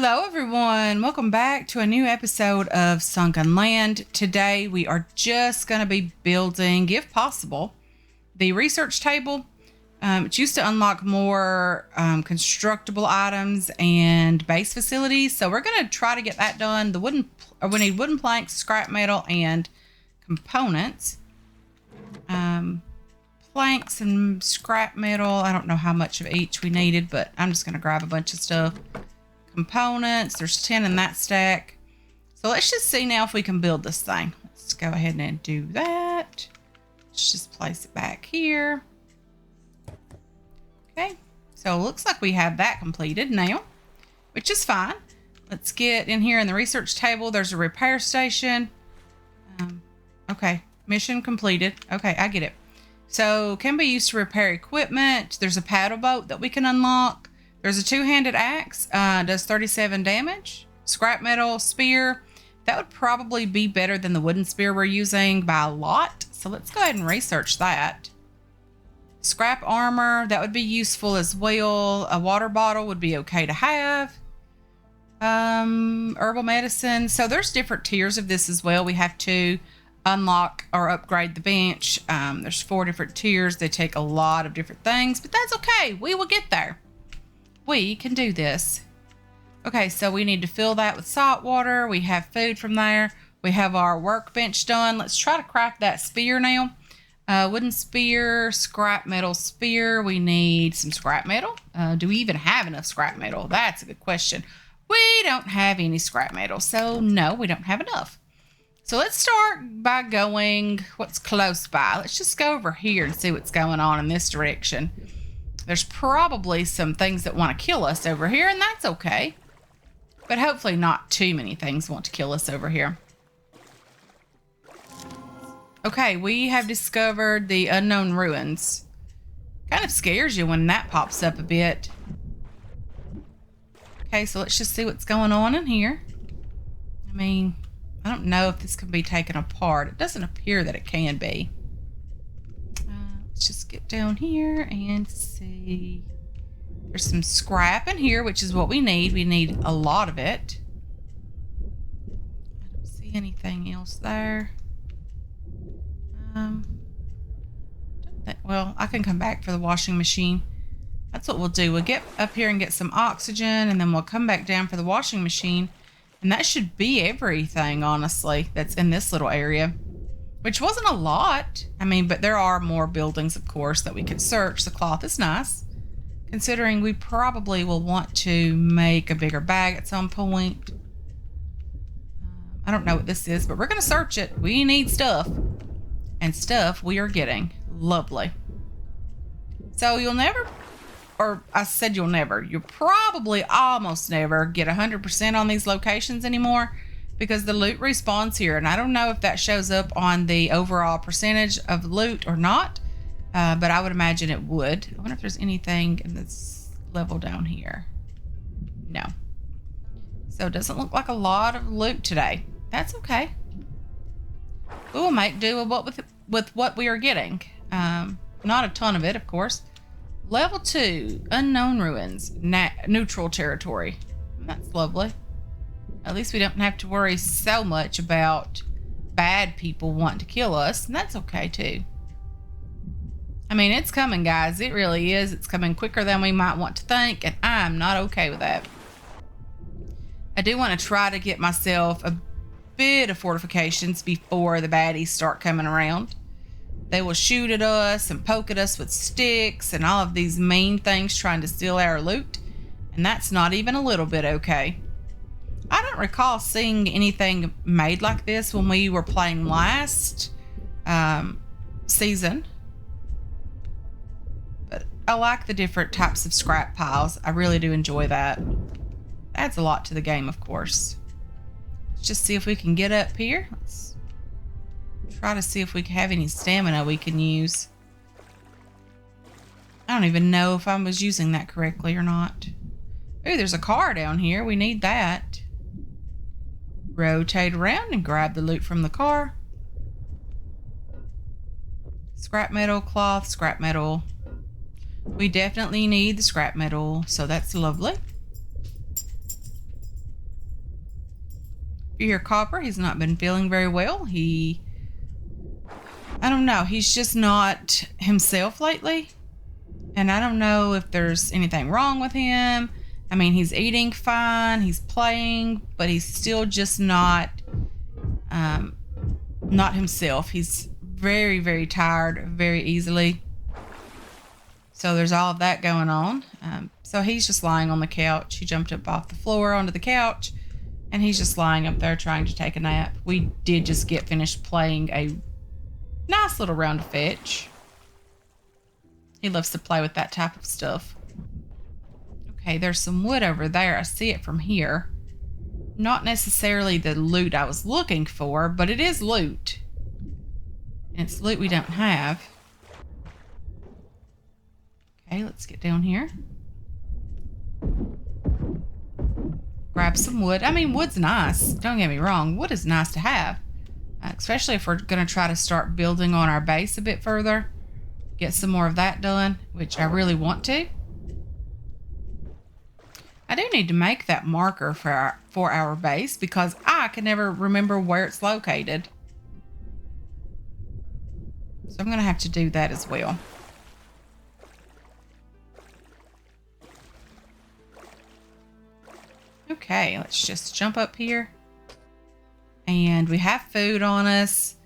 Hello everyone, welcome back to a new episode of Sunken Land. Today we are just going to be building, if possible, the research table. It's used to unlock more constructible items and base facilities, so we're going to try to get that done. We need wooden planks, scrap metal, and components. Planks and scrap metal, I don't know how much of each we needed, but I'm just going to grab a bunch of stuff. Components, there's 10 in that stack. So let's just see now if we can build this thing. Let's go ahead and do that. Let's just place it back here. Okay, so it looks like we have that completed now, which is fine. Let's get in here in the research table. There's a repair station. Okay, mission completed. Okay, I get it. So can be used to repair equipment. There's a paddle boat that we can unlock. There's a two-handed axe, does 37 damage. Scrap metal spear, that would probably be better than the wooden spear we're using by a lot. So let's go ahead and research that. Scrap armor, that would be useful as well. A water bottle would be okay to have. Herbal medicine. So there's different tiers of this as well. We have to unlock or upgrade the bench. There's 4 different tiers. They take a lot of different things, but that's okay. We will get there. We can do this. Okay, so we need to fill that with salt water. We have food from there. We have our workbench done. Let's try to craft that spear now. Wooden spear, scrap metal spear. We need some scrap metal. Do we even have enough scrap metal? That's a good question. We don't have any scrap metal, so no, we don't have enough. So let's start by going what's close by. Let's just go over here and see what's going on in this direction. There's probably some things that want to kill us over here, and that's okay. But hopefully not too many things want to kill us over here. Okay, we have discovered the unknown ruins. Kind of scares you when that pops up a bit. Okay, so let's just see what's going on in here. I mean, I don't know if this can be taken apart. It doesn't appear that it can be. Let's just get down here and see. There's some scrap in here, which is what we need. We need a lot of it. I don't see anything else there. Well, I can come back for the washing machine. That's what we'll do. We'll get up here and get some oxygen, and then we'll come back down for the washing machine. And that should be everything, honestly, that's in this little area. Which wasn't a lot. I mean, but there are more buildings, of course, that we could search. The cloth is nice, considering we probably will want to make a bigger bag at some point. I don't know what this is, but we're going to search it. We need stuff. And stuff we are getting. Lovely. So you'll never, or I said you'll never, you'll probably almost never get 100% on these locations anymore, because the loot respawns here, and I don't know if that shows up on the overall percentage of loot or not, but I would imagine it would. I wonder if there's anything in this level down here. No. So it doesn't look like a lot of loot today. That's okay. We will make do with what we are getting. Not a ton of it, of course. Level 2, unknown ruins, neutral territory. That's lovely. At least we don't have to worry so much about bad people wanting to kill us, and that's okay too. I mean, it's coming, guys. It really is. It's coming quicker than we might want to think, and I'm not okay with that. I do want to try to get myself a bit of fortifications before the baddies start coming around. They will shoot at us and poke at us with sticks and all of these mean things trying to steal our loot, and that's not even a little bit okay. I don't recall seeing anything made like this when we were playing last season. But I like the different types of scrap piles. I really do enjoy that. Adds a lot to the game, of course. Let's just see if we can get up here. Let's try to see if we have any stamina we can use. I don't even know if I was using that correctly or not. Ooh, there's a car down here. We need that. Rotate around and grab the loot from the car. Scrap metal, cloth, scrap metal. We definitely need the scrap metal, so that's lovely. You hear Copper, he's not been feeling very well. I don't know, he's just not himself lately. And I don't know if there's anything wrong with him. I mean, he's eating fine, he's playing, but he's still just not himself. He's very, very tired very easily. So there's all of that going on. So he's just lying on the couch. He jumped up off the floor onto the couch, and he's just lying up there trying to take a nap. We did just get finished playing a nice little round of fetch. He loves to play with that type of stuff. Okay, there's some wood over there. I see it from here. Not necessarily the loot I was looking for, but it is loot. And it's loot we don't have. Okay, let's get down here. Grab some wood. I mean, wood's nice. Don't get me wrong. Wood is nice to have. Especially if we're going to try to start building on our base a bit further. Get some more of that done, which I really want to. I do need to make that marker for our base because I can never remember where it's located. So I'm going to have to do that as well. Okay, let's just jump up here. And we have food on us.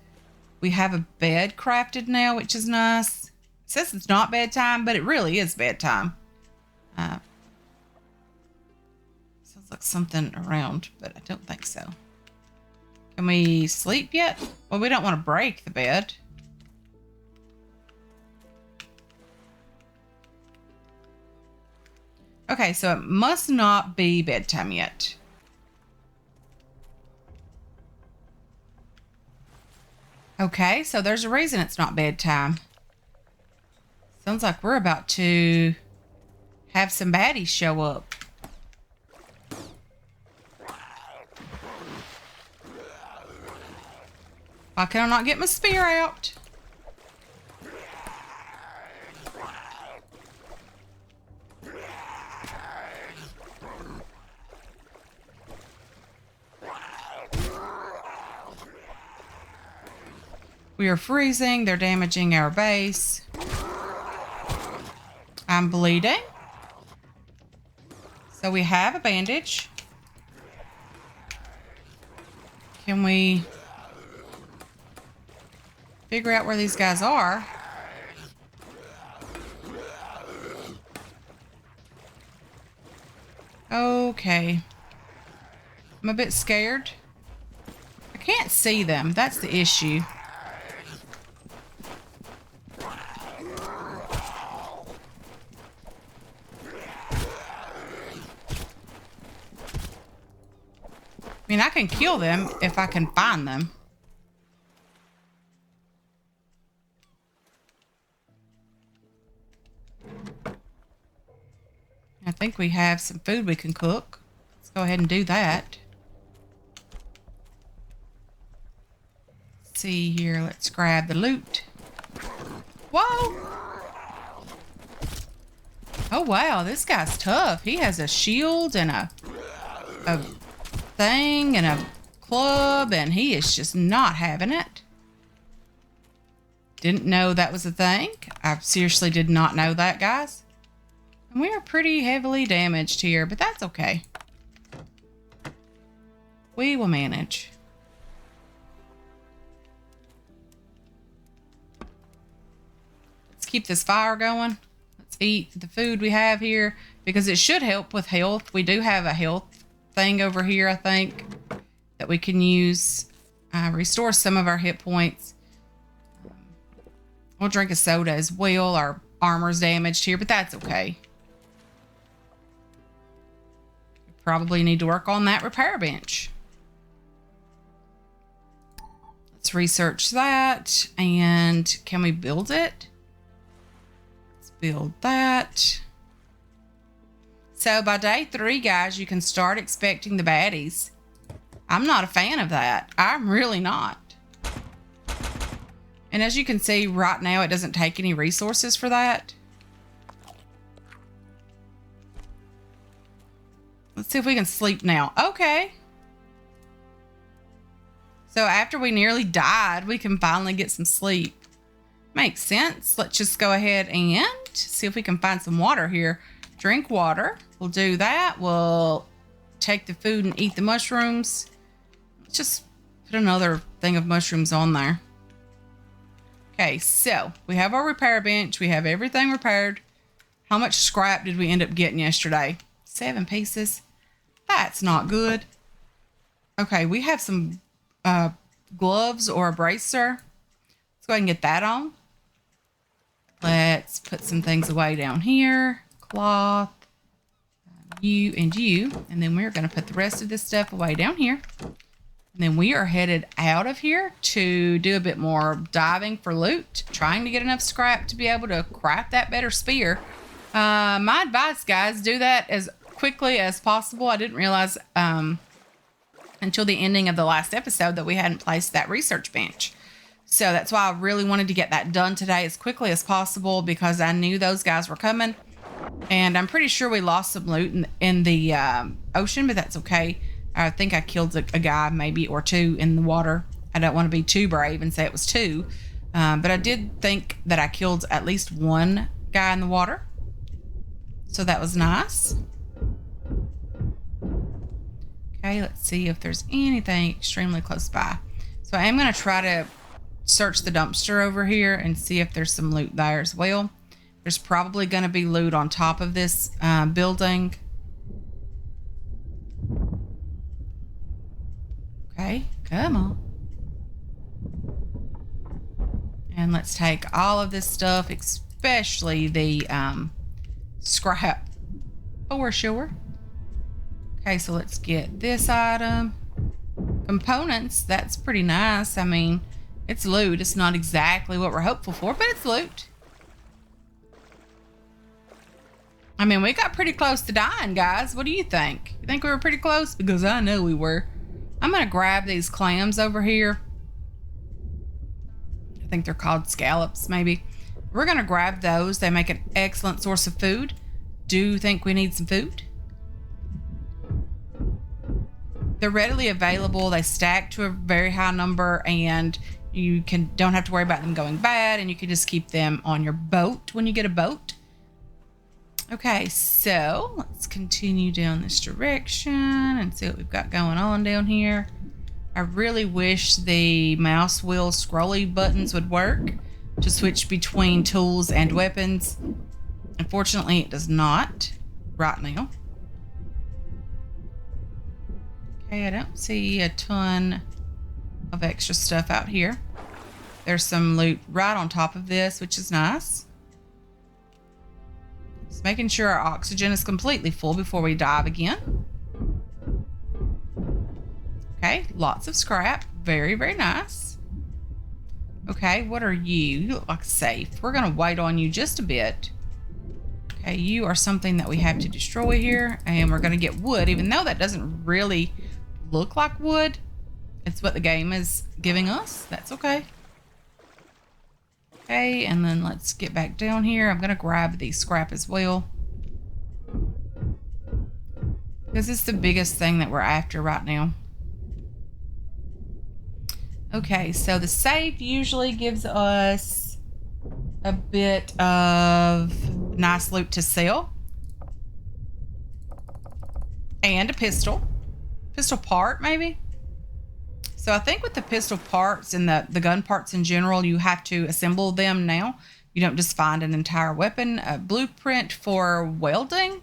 We have a bed crafted now, which is nice. It says it's not bedtime, but it really is bedtime. Sounds like something around, but I don't think so. Can we sleep yet? Well, we don't want to break the bed. Okay, so it must not be bedtime yet. Okay, so there's a reason it's not bedtime. Sounds like we're about to have some baddies show up. Why can I not get my spear out? We are freezing. They're damaging our base. I'm bleeding. So we have a bandage. Can we figure out where these guys are? Okay. I'm a bit scared. I can't see them. That's the issue. I mean, I can kill them if I can find them. I think we have some food we can cook. Let's go ahead and do that. Let's see here. Let's grab the loot. Whoa! Oh, wow. This guy's tough. He has a shield and a thing and a club, and he is just not having it. Didn't know that was a thing. I seriously did not know that, guys. And we are pretty heavily damaged here, but that's okay. We will manage. Let's keep this fire going. Let's eat the food we have here because it should help with health. We do have a health thing over here, I think, that we can use. Restore some of our hit points. We'll drink a soda as well. Our armor's damaged here, but that's okay. We probably need to work on that repair bench. Let's research that. And can we build it? Let's build that. So by day 3, guys, you can start expecting the baddies. I'm not a fan of that. I'm really not. And as you can see right now, it doesn't take any resources for that. Let's see if we can sleep now. Okay. So after we nearly died, we can finally get some sleep. Makes sense. Let's just go ahead and see if we can find some water here. Drink water. We'll do that. We'll take the food and eat the mushrooms. Let's just put another thing of mushrooms on there. Okay, so we have our repair bench. We have everything repaired. How much scrap did we end up getting yesterday? 7 pieces. That's not good. Okay, we have some gloves or a bracer. Let's go ahead and get that on. Let's put some things away down here. Cloth, you and you. And then we're going to put the rest of this stuff away down here. And then we are headed out of here to do a bit more diving for loot. Trying to get enough scrap to be able to craft that better spear. My advice, guys, do that as quickly as possible. I didn't realize until the ending of the last episode that we hadn't placed that research bench. So that's why I really wanted to get that done today as quickly as possible, because I knew those guys were coming. And I'm pretty sure we lost some loot in the ocean, but that's okay. I think I killed a guy maybe or two in the water. I don't want to be too brave and say it was 2. But I did think that I killed at least 1 guy in the water. So that was nice. Okay, let's see if there's anything extremely close by. So I am going to try to search the dumpster over here and see if there's some loot there as well. There's probably going to be loot on top of this building. Okay, come on. And let's take all of this stuff, especially the scrap, for sure. Okay, so let's get this item. Components, that's pretty nice. I mean, it's loot. It's not exactly what we're hopeful for, but it's loot. I mean, we got pretty close to dying, guys. What do you think? You think we were pretty close? Because I know we were. I'm going to grab these clams over here. I think they're called scallops, maybe. We're going to grab those. They make an excellent source of food. Do you think we need some food? They're readily available. They stack to a very high number, and you don't have to worry about them going bad, and you can just keep them on your boat when you get a boat. Okay, so let's continue down this direction and see what we've got going on down here. I really wish the mouse wheel scrolly buttons would work to switch between tools and weapons. Unfortunately, it does not right now. Okay, I don't see a ton of extra stuff out here. There's some loot right on top of this, which is nice. Just making sure our oxygen is completely full before we dive again. Okay, lots of scrap. Very, very nice. Okay, what are you? You look like safe. We're going to wait on you just a bit. Okay, you are something that we have to destroy here. And we're going to get wood, even though that doesn't really look like wood. It's what the game is giving us. That's okay. Okay, and then let's get back down here. I'm going to grab the scrap as well, because it's the biggest thing that we're after right now. Okay, so the safe usually gives us a bit of nice loot to sell. And a pistol. Pistol part, maybe? So I think with the pistol parts and the gun parts in general, you have to assemble them now. You don't just find an entire weapon. A blueprint for welding.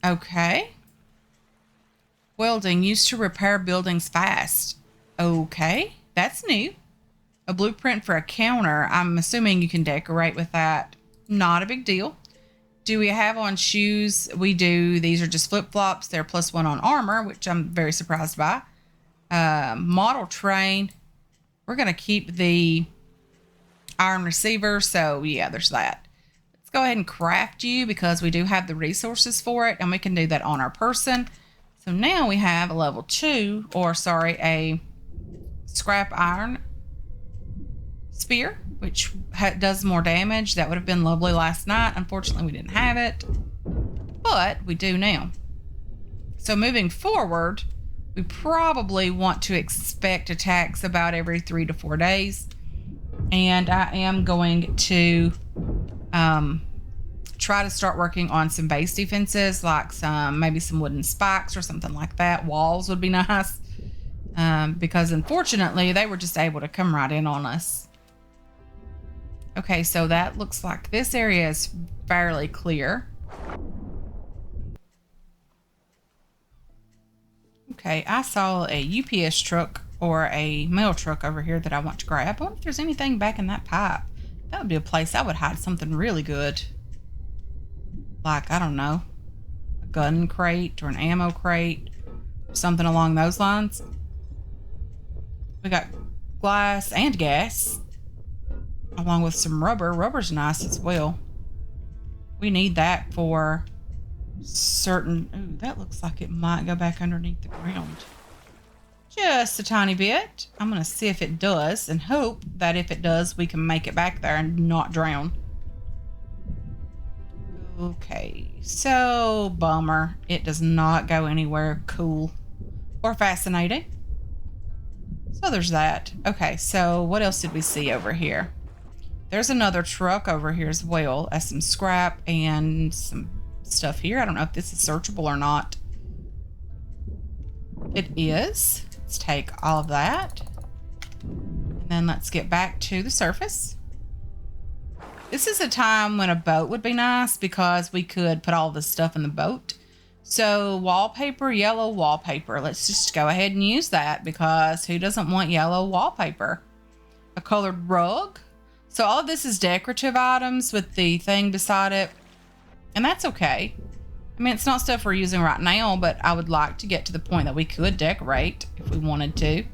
Okay. Welding used to repair buildings fast. Okay, that's new. A blueprint for a counter. I'm assuming you can decorate with that. Not a big deal. Do we have on shoes? We do. These are just flip-flops. They're +1 on armor, which I'm very surprised by. Model train. We're going to keep the iron receiver. So, yeah, there's that. Let's go ahead and craft you, because we do have the resources for it, and we can do that on our person. So now we have a level 2, or sorry, a scrap iron spear, which does more damage. That would have been lovely last night. Unfortunately, we didn't have it, but we do now. So moving forward, We probably want to expect attacks about every 3 to 4 days. And I am going to try to start working on some base defenses, like maybe some wooden spikes or something like that. Walls would be nice, because unfortunately they were just able to come right in on us. Okay, so that looks like this area is fairly clear. Okay, I saw a UPS truck or a mail truck over here that I want to grab. I wonder if there's anything back in that pipe. That would be a place I would hide something really good. Like, I don't know, a gun crate or an ammo crate, something along those lines. We got glass and gas, along with some rubber. Rubber's nice as well. We need that for certain... Ooh, that looks like it might go back underneath the ground. Just a tiny bit. I'm going to see if it does and hope that if it does, we can make it back there and not drown. Okay, so bummer. It does not go anywhere cool or fascinating. So there's that. Okay, so what else did we see over here? There's another truck over here as well as some scrap and some stuff here. I don't know if this is searchable or not. It is. Let's take all of that. And then let's get back to the surface. This is a time when a boat would be nice because we could put all this stuff in the boat. So wallpaper, yellow wallpaper. Let's just go ahead and use that because who doesn't want yellow wallpaper? A colored rug. So all of this is decorative items with the thing beside it. And that's okay. I mean, it's not stuff we're using right now, but I would like to get to the point that we could decorate if we wanted to.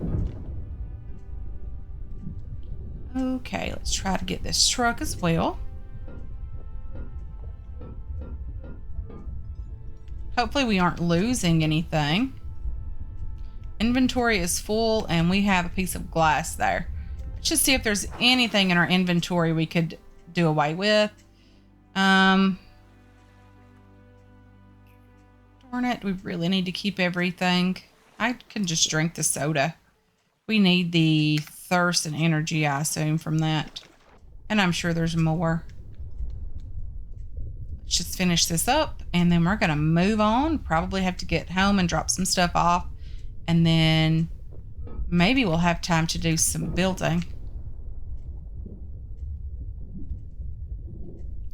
Okay, let's try to get this truck as well. Hopefully we aren't losing anything. Inventory is full and we have a piece of glass there. Let's just see if there's anything in our inventory we could do away with. Darn it, we really need to keep everything. I can just drink the soda. We need the thirst and energy, I assume, from that. And I'm sure there's more. Let's just finish this up and then we're going to move on. Probably have to get home and drop some stuff off. And then maybe we'll have time to do some building.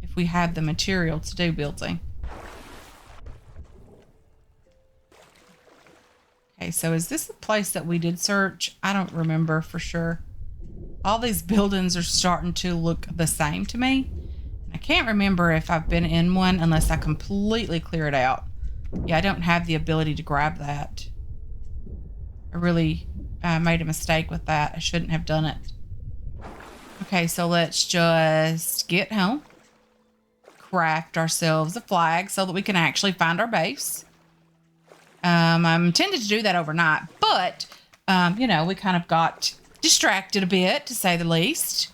If we have the material to do building. Okay, so is this a place that we did search? I don't remember for sure. All these buildings are starting to look the same to me. I can't remember if I've been in one unless I completely clear it out. Yeah, I don't have the ability to grab that. I really made a mistake with that. I shouldn't have done it. Okay, so let's just get home. Craft ourselves a flag so that we can actually find our base. I'm intended to do that overnight, but, you know, we kind of got distracted a bit, to say the least.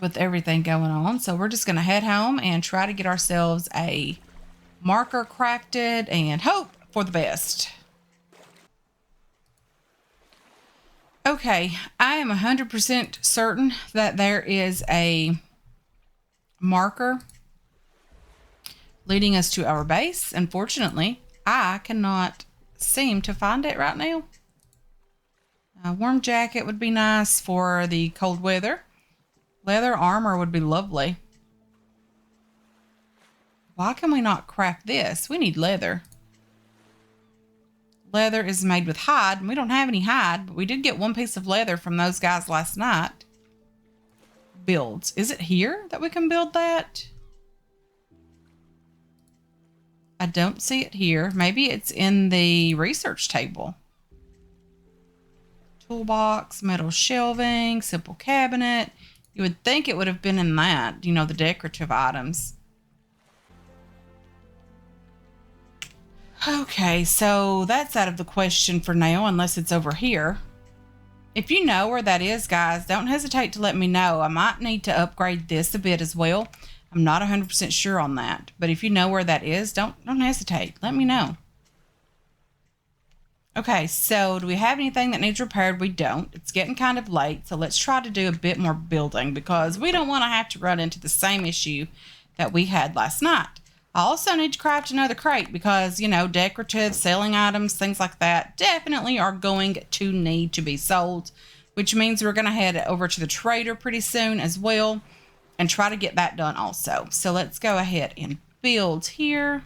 With everything going on. So we're just going to head home and try to get ourselves a marker crafted and hope for the best. Okay, I am 100% certain that there is a marker leading us to our base. Unfortunately, I cannot seem to find it right now. A warm jacket would be nice for the cold weather. Leather armor would be lovely. Why can we not craft this? We need leather. Leather is made with hide, and we don't have any hide, but we did get one piece of leather from those guys last night. Builds. Is it here that we can build that? I don't see it here. Maybe it's in the research table. Toolbox, metal shelving, simple cabinet. You would think it would have been in that, you know, the decorative items. Okay, so that's out of the question for now, unless it's over here. If you know where that is, guys, don't hesitate to let me know. I might need to upgrade this a bit as well. I'm not 100% sure on that. But if you know where that is, don't hesitate. Let me know. Okay, so do we have anything that needs repaired? We don't. It's getting kind of late, so let's try to do a bit more building because we don't want to have to run into the same issue that we had last night. I also need to craft another crate because, you know, decorative selling items, things like that, definitely are going to need to be sold, which means we're going to head over to the trader pretty soon as well and try to get that done also. So let's go ahead and build here.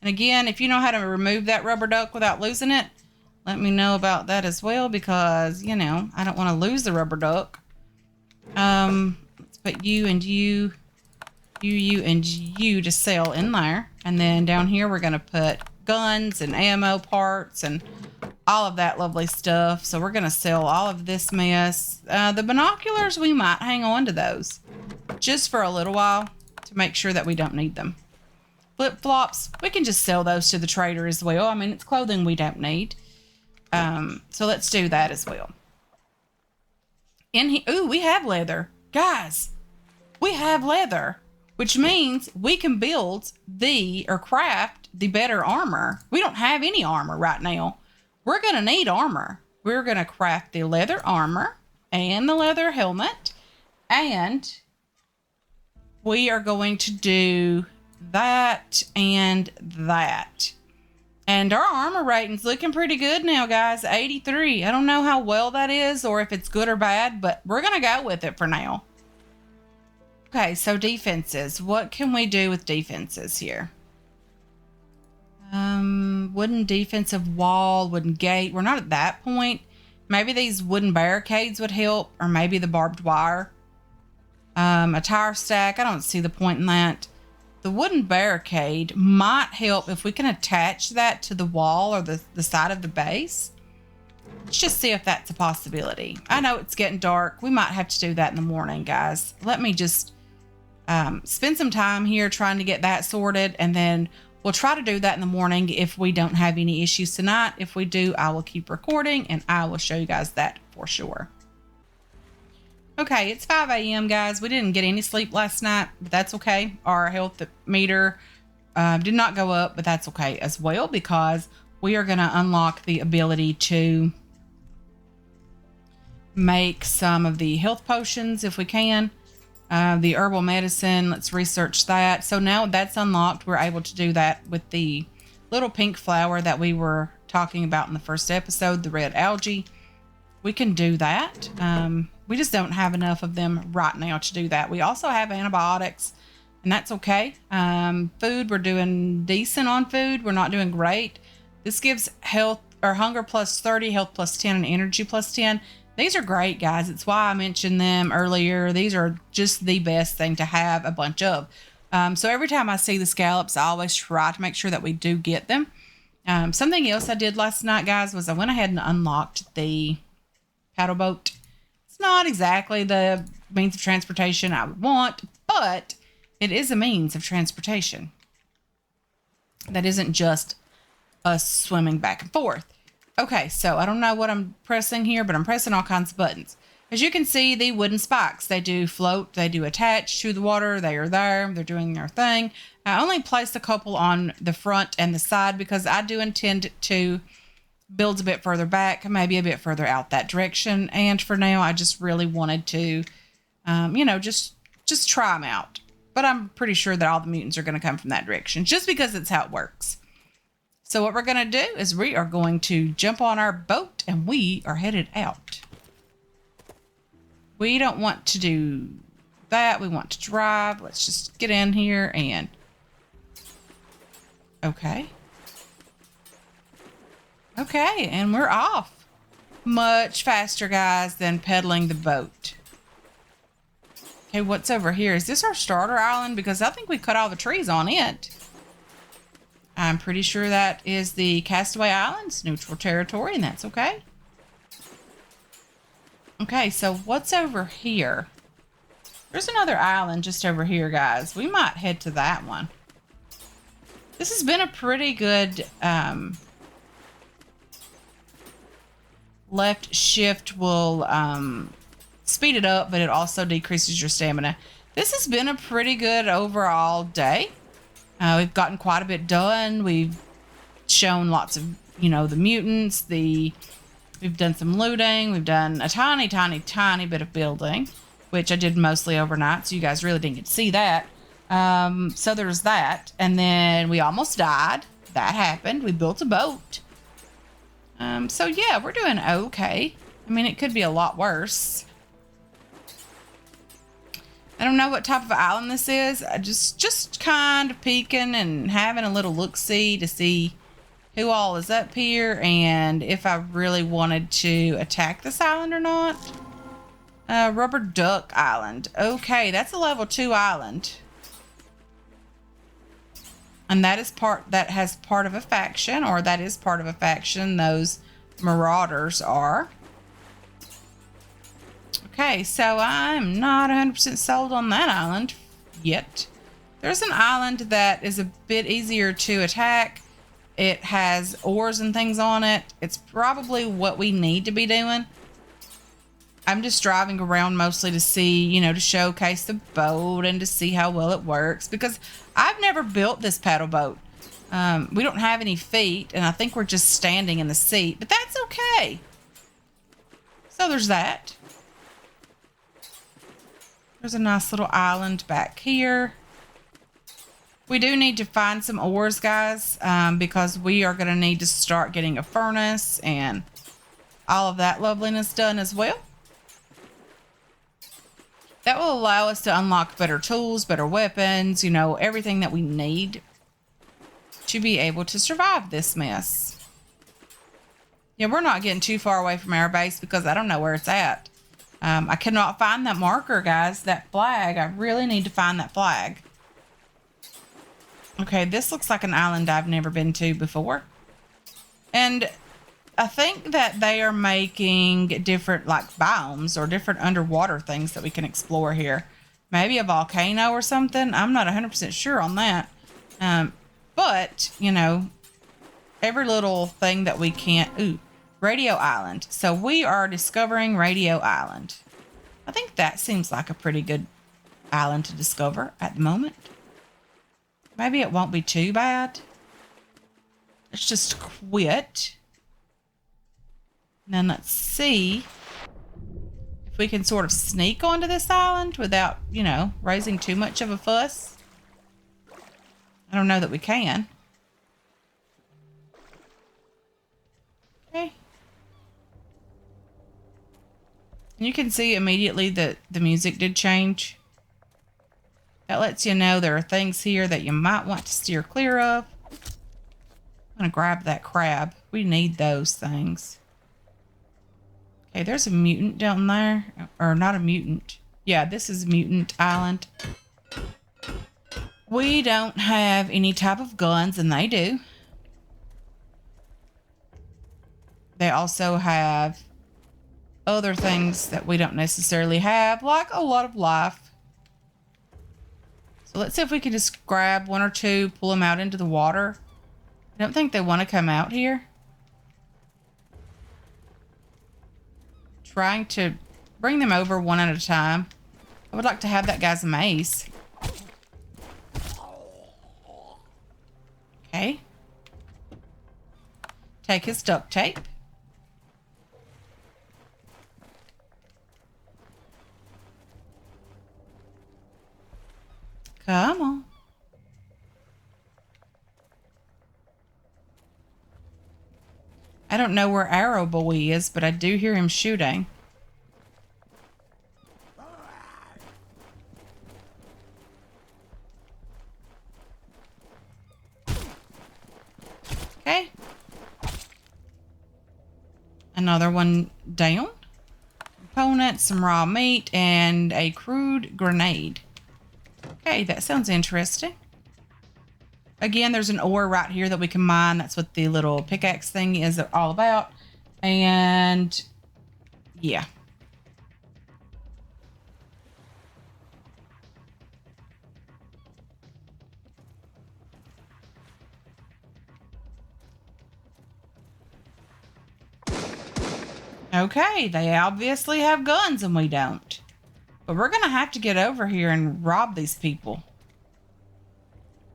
And again, if you know how to remove that rubber duck without losing it, let me know about that as well because, you know, I don't want to lose the rubber duck. Let's put you and you and you to sell in there. And then down here, we're going to put guns and ammo parts and all of that lovely stuff. So we're going to sell all of this mess. The binoculars, we might hang on to those just for a little while to make sure that we don't need them. Flip-flops, we can just sell those to the trader as well. I mean, it's clothing we don't need. So let's do that as well. Ooh, we have leather. Guys, we have leather, which means we can build or craft the better armor. We don't have any armor right now. We're going to need armor. We're going to craft the leather armor and the leather helmet. And we are going to do that and that. And our armor rating's looking pretty good now, guys. 83. I don't know how well that is or if it's good or bad, but we're going to go with it for now. Okay, so defenses. What can we do with defenses here? Wooden defensive wall, wooden gate. We're not at that point. Maybe these wooden barricades would help, or maybe the barbed wire. A tire stack. I don't see the point in that. The wooden barricade might help if we can attach that to the wall or the side of the base. Let's just see if that's a possibility. I know it's getting dark. We might have to do that in the morning, guys. Let me just spend some time here trying to get that sorted, and then we'll try to do that in the morning if we don't have any issues tonight. If we do, I will keep recording, and I will show you guys that for sure. Okay, it's 5 a.m., guys. We didn't get any sleep last night, but that's okay. Our health meter did not go up, but that's okay as well because we are going to unlock the ability to make some of the health potions if we can. The herbal medicine, let's research that. So now that's unlocked, we're able to do that with the little pink flower that we were talking about in the first episode, the red algae. We can do that. We just don't have enough of them right now to do that. We also have antibiotics, and that's okay. Food, we're doing decent on food. We're not doing great. This gives health or hunger plus 30, health plus 10, and energy plus 10. These are great, guys. It's why I mentioned them earlier. These are just the best thing to have a bunch of. So every time I see the scallops, I always try to make sure that we do get them. Something else I did last night, guys, was I went ahead and unlocked the paddle boat. It's not exactly the means of transportation I would want, but it is a means of transportation. That isn't just us swimming back and forth. Okay, so I don't know what I'm pressing here, but I'm pressing all kinds of buttons. As you can see, the wooden spikes, they do float, they do attach to the water, they are there, they're doing their thing. I only placed a couple on the front and the side because I do intend to build a bit further back, maybe a bit further out that direction. And for now, I just really wanted to, just try them out. But I'm pretty sure that all the mutants are going to come from that direction just because it's how it works. So what we're going to do is we are going to jump on our boat and we are headed out. We don't want to do that. We want to drive. Let's just get in here and... Okay. Okay, and we're off. Much faster, guys, than pedaling the boat. Okay, what's over here? Is this our starter island? Because I think we cut all the trees on it. I'm pretty sure that is the Castaway Islands, neutral territory, and that's okay. Okay, so what's over here? There's another island just over here, guys. We might head to that one. This has been a pretty good left shift will speed it up, but it also decreases your stamina. This has been a pretty good overall day. We've gotten quite a bit done. We've shown lots of, the mutants. We've done some looting. We've done a tiny, tiny, tiny bit of building, which I did mostly overnight, so you guys really didn't get to see that. So there's that. And then we almost died. That happened. We built a boat. So yeah, we're doing okay. I mean, it could be a lot worse. I don't know what type of island this is. I just kind of peeking and having a little look-see to see who all is up here and if I really wanted to attack this island or not. Rubber Duck Island. Okay, that's a level 2 island. And that is part of a faction, or that is part of a faction. Those marauders are. Okay, so I'm not 100% sold on that island yet. There's an island that is a bit easier to attack. It has ores and things on it. It's probably what we need to be doing. I'm just driving around mostly to see, to showcase the boat and to see how well it works, because I've never built this paddle boat. We don't have any feet, and I think we're just standing in the seat, but that's okay. So there's that. There's a nice little island back here. We do need to find some ores, guys, because we are going to need to start getting a furnace and all of that loveliness done as well. That will allow us to unlock better tools, better weapons, everything that we need to be able to survive this mess. Yeah, we're not getting too far away from our base because I don't know where it's at. I cannot find that marker, guys, that flag. I really need to find that flag. Okay, this looks like an island I've never been to before. And I think that they are making different, biomes or different underwater things that we can explore here. Maybe a volcano or something. I'm not 100% sure on that. But, every little thing that we can't... Ooh, Radio Island. So we are discovering Radio Island. I think that seems like a pretty good island to discover at the moment. Maybe it won't be too bad. Let's just quit. And then let's see if we can sort of sneak onto this island without, raising too much of a fuss. I don't know that we can. Okay. And you can see immediately that the music did change. That lets you know there are things here that you might want to steer clear of. I'm going to grab that crab. We need those things. Okay, there's a mutant down there. Or not a mutant. Yeah, this is Mutant Island. We don't have any type of guns, and they do. They also have other things that we don't necessarily have, like a lot of life. So let's see if we can just grab one or two, pull them out into the water. I don't think they want to come out here. Trying to bring them over one at a time. I would like to have that guy's mace. Okay. Take his duct tape. Come on. I don't know where Arrow Boy is, but I do hear him shooting. Okay. Another one down. Components, some raw meat, and a crude grenade. Okay, that sounds interesting. Again, there's an ore right here that we can mine. That's what the little pickaxe thing is all about. And yeah. Okay, they obviously have guns and we don't. But we're going to have to get over here and rob these people.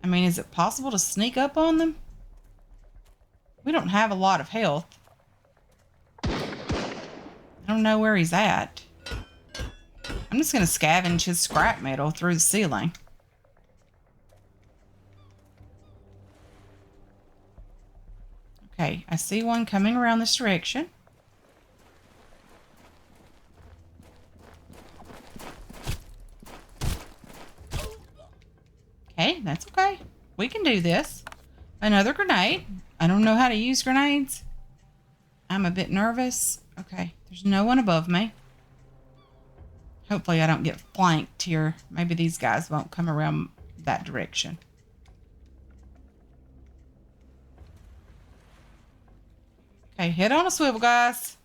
I mean, is it possible to sneak up on them? We don't have a lot of health. I don't know where he's at. I'm just going to scavenge his scrap metal through the ceiling. Okay, I see one coming around this direction. Okay, that's okay. We can do this. Another grenade. I don't know how to use grenades. I'm a bit nervous. Okay, there's no one above me. Hopefully I don't get flanked here. Maybe these guys won't come around that direction. Okay, head on a swivel, guys.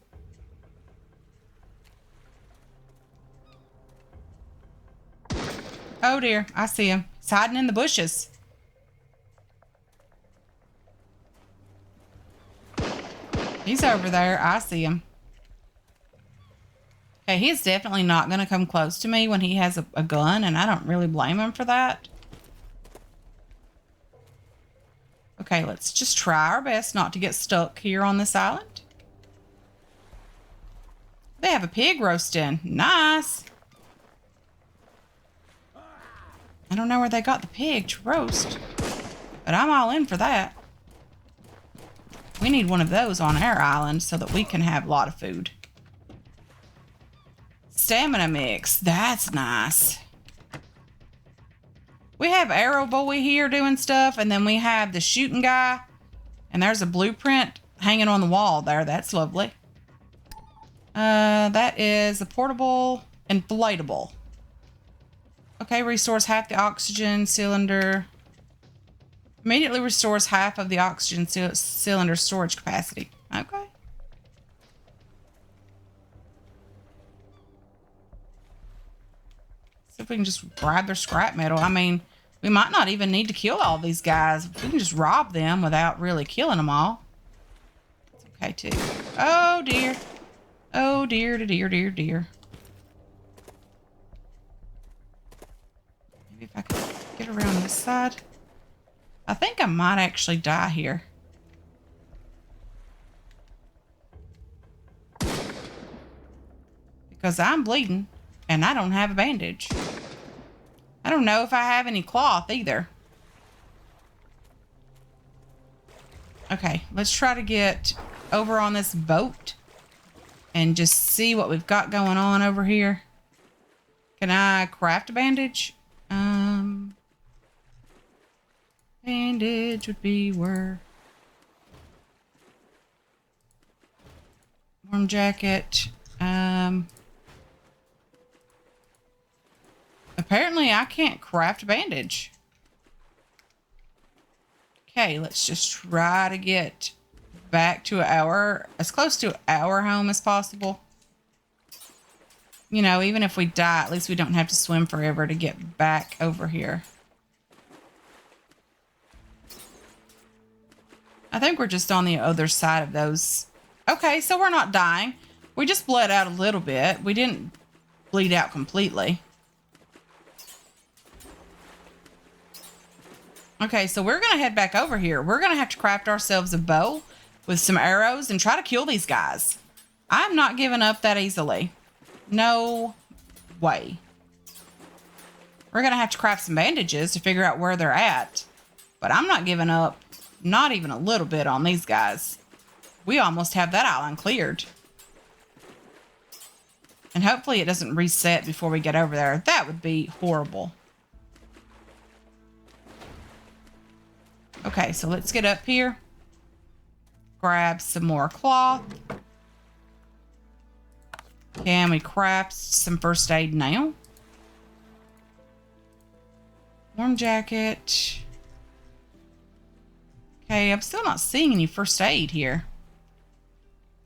Oh dear, I see him. He's hiding in the bushes. He's over there. I see him. Okay, he's definitely not going to come close to me when he has a gun, and I don't really blame him for that. Okay, let's just try our best not to get stuck here on this island. They have a pig roasting. Nice. I don't know where they got the pig to roast, but I'm all in for that. We need one of those on our island so that we can have a lot of food. Stamina mix. That's nice. We have Arrow Boy here doing stuff, and then we have the shooting guy, and there's a blueprint hanging on the wall there. That's lovely. That is a portable inflatable. Okay, restores half the oxygen cylinder. Immediately restores half of the oxygen cylinder storage capacity. Okay. See if we can just grab their scrap metal. I mean, we might not even need to kill all these guys. We can just rob them without really killing them all. It's okay, too. Oh, dear. Oh, dear, dear, dear, dear. Maybe if I could get around this side. I think I might actually die here. Because I'm bleeding and I don't have a bandage. I don't know if I have any cloth either. Okay, let's try to get over on this boat and just see what we've got going on over here. Can I craft a bandage? Bandage would be where... Warm jacket. Apparently I can't craft a bandage. Okay, let's just try to get back to as close to our home as possible. You know, even if we die, at least we don't have to swim forever to get back over here. I think we're just on the other side of those. Okay, so we're not dying. We just bled out a little bit. We didn't bleed out completely. Okay, so we're going to head back over here. We're going to have to craft ourselves a bow with some arrows and try to kill these guys. I'm not giving up that easily. No way. We're going to have to craft some bandages to figure out where they're at. But I'm not giving up, not even a little bit on these guys. We almost have that island cleared. And hopefully it doesn't reset before we get over there. That would be horrible. Okay, so let's get up here. Grab some more cloth. Can we craft some first aid now? Warm jacket. Okay, I'm still not seeing any first aid here.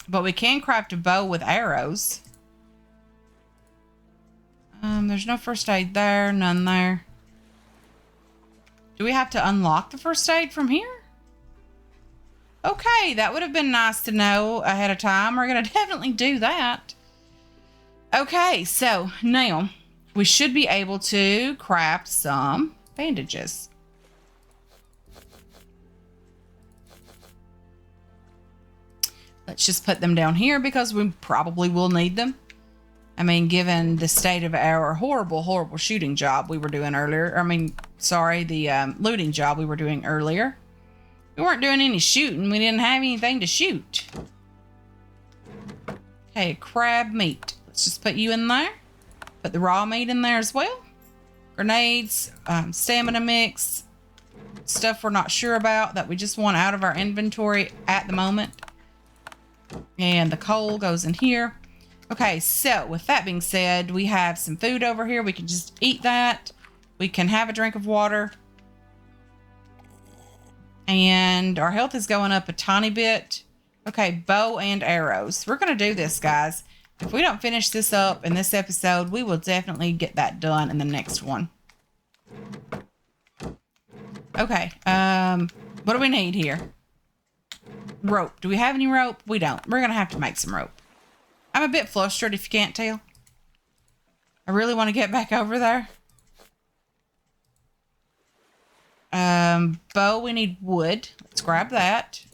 But we can craft a bow with arrows. There's no first aid there, none there. Do we have to unlock the first aid from here? Okay, that would have been nice to know ahead of time. We're going to definitely do that. Okay, so now we should be able to craft some bandages. Let's just put them down here because we probably will need them. I mean, given the state of our horrible shooting job we were doing earlier. I mean, sorry, the looting job we were doing earlier. We weren't doing any shooting. We didn't have anything to shoot. Okay, crab meat. Let's just put you in there. Put the raw meat in there as well. Grenades, stamina mix, stuff we're not sure about that we just want out of our inventory at the moment. And the coal goes in here. Okay, so with that being said, we have some food over here. We can just eat that. We can have a drink of water. And our health is going up a tiny bit. Okay, bow and arrows. We're going to do this, guys. If we don't finish this up in this episode, we will definitely get that done in the next one. Okay, what do we need here? Rope. Do we have any rope? We don't. We're going to have to make some rope. I'm a bit flustered if you can't tell. I really want to get back over there. Bow, we need wood. Let's grab that.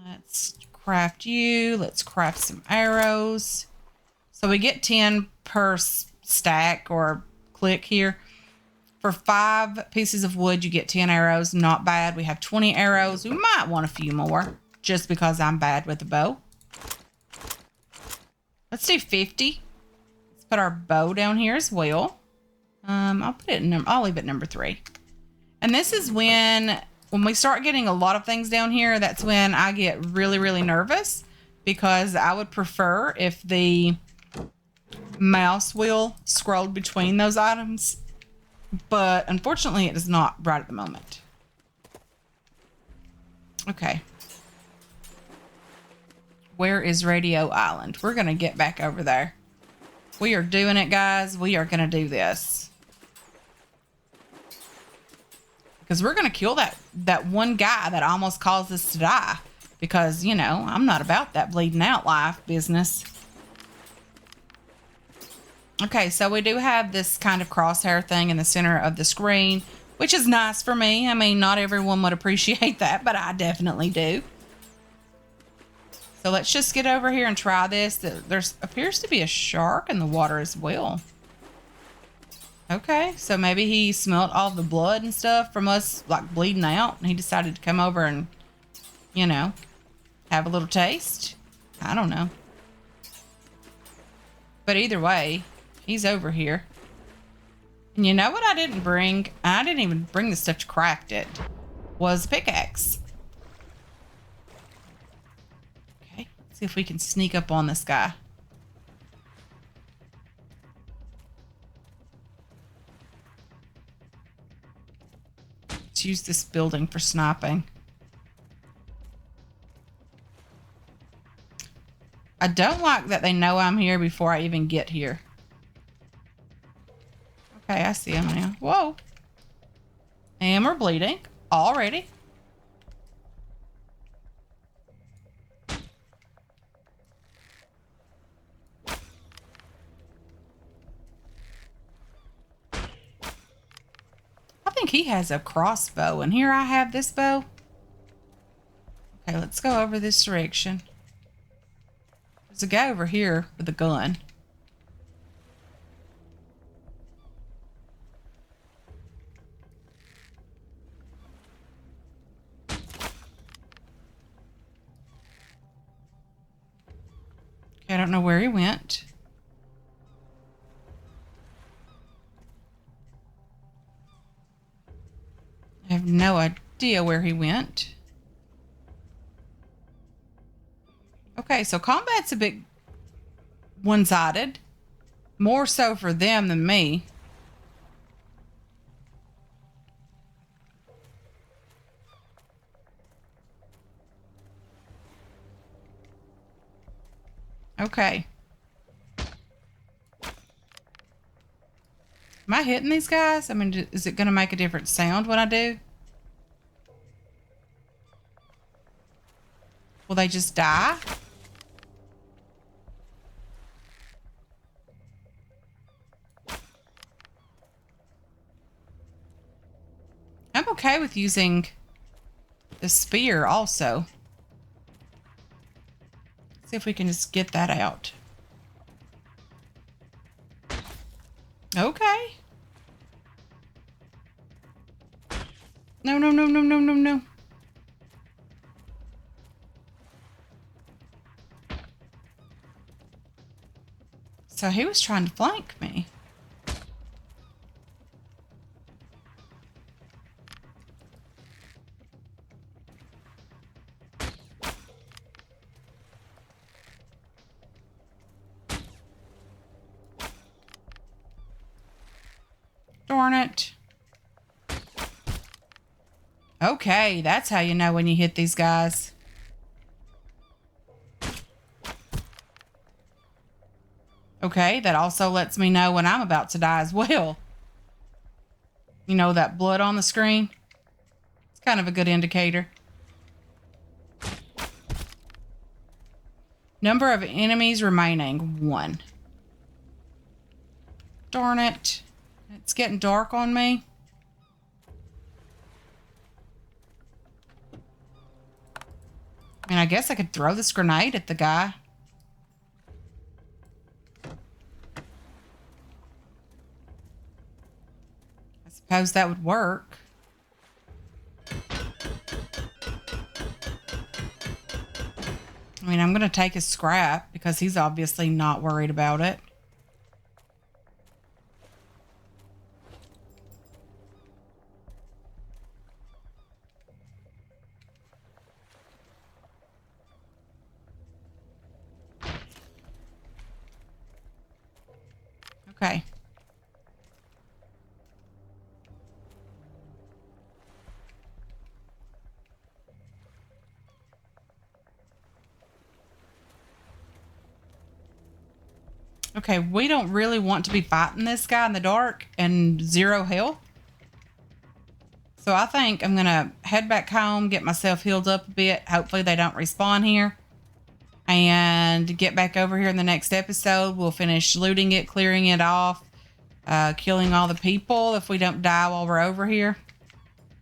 Let's craft you. Let's craft some arrows. So we get 10 per stack or click here. For 5 pieces of wood, you get 10 arrows. Not bad. We have 20 arrows. We might want a few more just because I'm bad with the bow. Let's do 50. Let's put our bow down here as well. I'll put it in. I'll leave it number 3. And this is when we start getting a lot of things down here. That's when I get really nervous because I would prefer if the mouse wheel scrolled between those items, but unfortunately it is not right at the moment. Okay. Where is Radio Island? We're going to get back over there. We are doing it, guys. We are going to do this. Because we're going to kill that one guy that almost caused us to die. Because, you know, I'm not about that bleeding out life business. Okay, so we do have this kind of crosshair thing in the center of the screen, which is nice for me. I mean, not everyone would appreciate that, but I definitely do. So let's just get over here and try this. There appears to be a shark in the water as well. Okay, so maybe he smelt all the blood and stuff from us, like, bleeding out, and he decided to come over and, you know, have a little taste. I don't know. But either way, he's over here. And you know what I didn't bring? I didn't even bring the stuff to craft it. Was pickaxe. Okay, let's see if we can sneak up on this guy. Let's use this building for sniping. I don't like that they know I'm here before I even get here. Okay, I see him now. Whoa. And we're bleeding already. I think he has a crossbow, and here I have this bow. Okay, let's go over this direction. There's a guy over here with a gun. Okay, I don't know where he went. I have no idea where he went. Okay, so combat's a bit one-sided. More so for them than me. Okay. Am I hitting these guys? I mean, is it going to make a different sound when I do? Will they just die? I'm okay with using the spear also. See if we can just get that out. Okay. No, no, no, no, no, no, no. So he was trying to flank me. Darn it. Okay, that's how you know when you hit these guys. Okay, that also lets me know when I'm about to die as well. You know, that blood on the screen? It's kind of a good indicator. Number of enemies remaining, 1. Darn it. It's getting dark on me. I mean, I guess I could throw this grenade at the guy. I suppose that would work. I mean, I'm going to take his scrap because he's obviously not worried about it. Okay. Okay, we don't really want to be fighting this guy in the dark and 0 health. So I think I'm going to head back home, get myself healed up a bit. Hopefully they don't respawn here. And get back over here in the next episode. We'll finish looting it, clearing it off, killing all the people if we don't die while we're over here.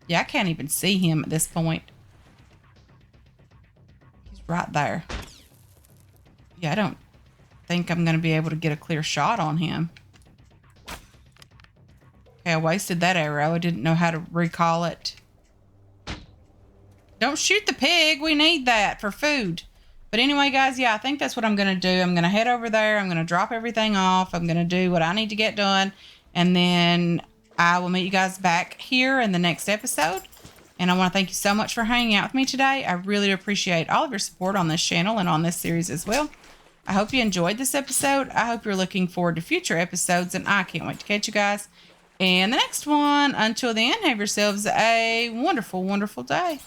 Yeah, I can't even see him at this point. He's right there. Yeah, I don't think I'm going to be able to get a clear shot on him. Okay, I wasted that arrow. I didn't know how to recall it. Don't shoot the pig. We need that for food. But anyway, guys, yeah, I think that's what I'm going to do. I'm going to head over there. I'm going to drop everything off. I'm going to do what I need to get done. And then I will meet you guys back here in the next episode. And I want to thank you so much for hanging out with me today. I really appreciate all of your support on this channel and on this series as well. I hope you enjoyed this episode. I hope you're looking forward to future episodes. And I can't wait to catch you guys in the next one. Until then, have yourselves a wonderful, wonderful day.